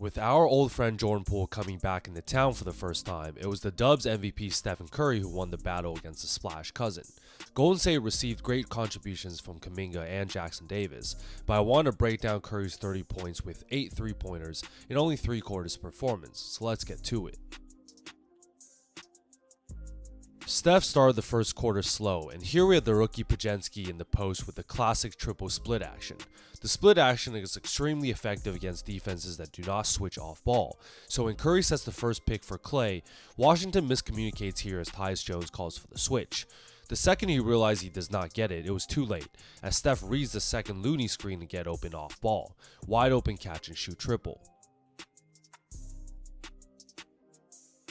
With our old friend Jordan Poole coming back into town for the first time, it was the Dubs MVP Stephen Curry who won the battle against the Splash cousin. Golden State received great contributions from Kuminga and Jackson-Davis, but I want to break down Curry's 30 points with 8 3-pointers in only 3 quarters performance, so let's get to it. Steph started the first quarter slow, and here we have the rookie Pajensky in the post with the classic triple split action. The split action is extremely effective against defenses that do not switch off ball, so when Curry sets the first pick for Clay, Washington miscommunicates here as Tyus Jones calls for the switch. The second he realized he does not get it, it was too late, as Steph reads the second Looney screen to get open off ball. Wide open catch and shoot triple.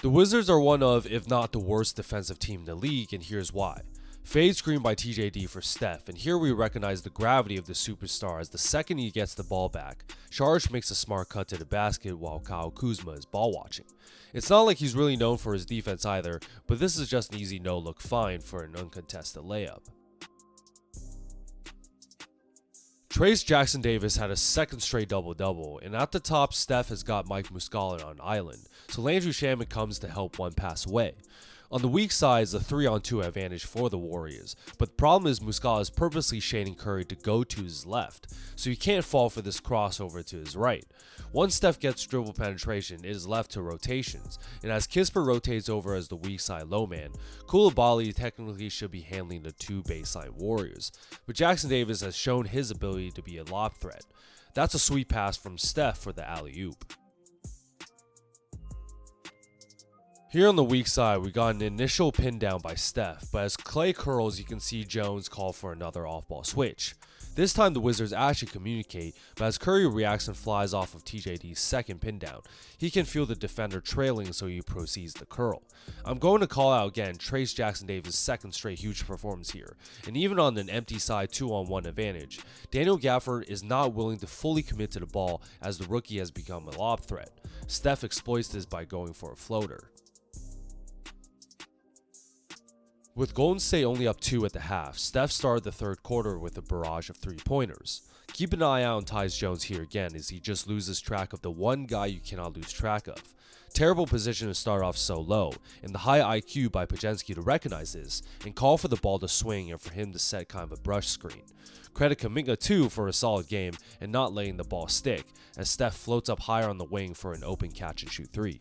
The Wizards are one of, if not the worst defensive team in the league, and here's why. Fade screen by TJD for Steph, and here we recognize the gravity of the superstar as the second he gets the ball back, Saric makes a smart cut to the basket while Kyle Kuzma is ball watching. It's not like he's really known for his defense either, but this is just an easy no-look find for an uncontested layup. Trayce Jackson-Davis had a second straight double-double, and at the top Steph has got Mike Muscala on island, so Landry Shamet comes to help one pass away. On the weak side is a 3-on-2 advantage for the Warriors, but the problem is Muscala is purposely shading Curry to go to his left, so he can't fall for this crossover to his right. Once Steph gets dribble penetration, it is left to rotations, and as Kispert rotates over as the weak side low man, Coulibaly technically should be handling the 2 baseline Warriors, but Jackson-Davis has shown his ability to be a lob threat. That's a sweet pass from Steph for the alley-oop. Here on the weak side, we got an initial pin down by Steph, but as Clay curls, you can see Jones call for another off-ball switch. This time the Wizards actually communicate, but as Curry reacts and flies off of TJD's second pin down, he can feel the defender trailing, so he proceeds to curl. I'm going to call out again Trayce Jackson-Davis' second straight huge performance here, and even on an empty side 2-on-1 advantage, Daniel Gafford is not willing to fully commit to the ball as the rookie has become a lob threat. Steph exploits this by going for a floater. With Golden State only up 2 at the half, Steph started the third quarter with a barrage of 3-pointers. Keep an eye out on Tyus Jones here again as he just loses track of the one guy you cannot lose track of. Terrible position to start off so low, and the high IQ by Pajensky to recognize this and call for the ball to swing and for him to set kind of a brush screen. Credit Kuminga too for a solid game and not letting the ball stick, as Steph floats up higher on the wing for an open catch and shoot 3.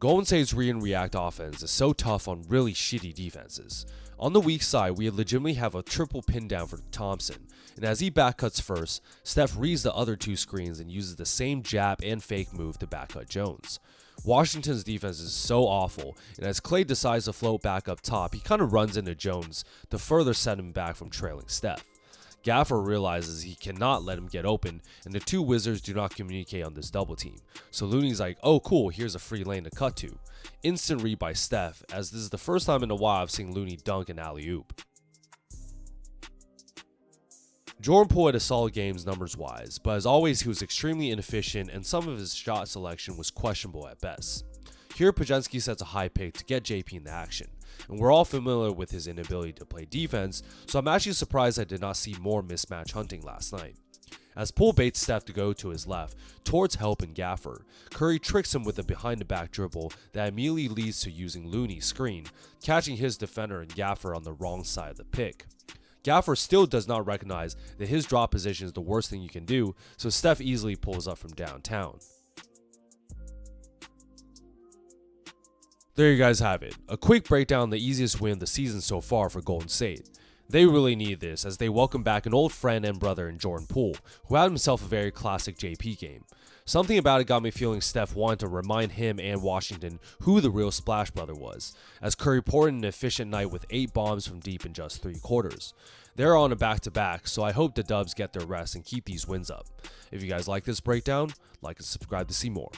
Golden State's read and react offense is so tough on really shitty defenses. On the weak side, we legitimately have a triple pin down for Thompson, and as he backcuts first, Steph reads the other 2 screens and uses the same jab and fake move to backcut Jones. Washington's defense is so awful, and as Clay decides to float back up top, he kind of runs into Jones to further set him back from trailing Steph. Gafford realizes he cannot let him get open, and the 2 Wizards do not communicate on this double team. So Looney's like, oh cool, here's a free lane to cut to. Instant read by Steph, as this is the first time in a while I've seen Looney dunk an alley-oop. Jordan Poole had a solid game numbers wise, but as always he was extremely inefficient and some of his shot selection was questionable at best. Here Pajensky sets a high pick to get JP in the action, and we're all familiar with his inability to play defense, so I'm actually surprised I did not see more mismatch hunting last night. As Poole baits Steph to go to his left, towards help in Gafford, Curry tricks him with a behind-the-back dribble that immediately leads to using Looney's screen, catching his defender and Gafford on the wrong side of the pick. Gafford still does not recognize that his drop position is the worst thing you can do, so Steph easily pulls up from downtown. There you guys have it, a quick breakdown of the easiest win of the season so far for Golden State. They really need this as they welcome back an old friend and brother in Jordan Poole, who had himself a very classic JP game. Something about it got me feeling Steph wanted to remind him and Washington who the real Splash Brother was, as Curry poured in an efficient night with 8 bombs from deep in just 3 quarters. They're on a back-to-back, so I hope the Dubs get their rest and keep these wins up. If you guys like this breakdown, like and subscribe to see more.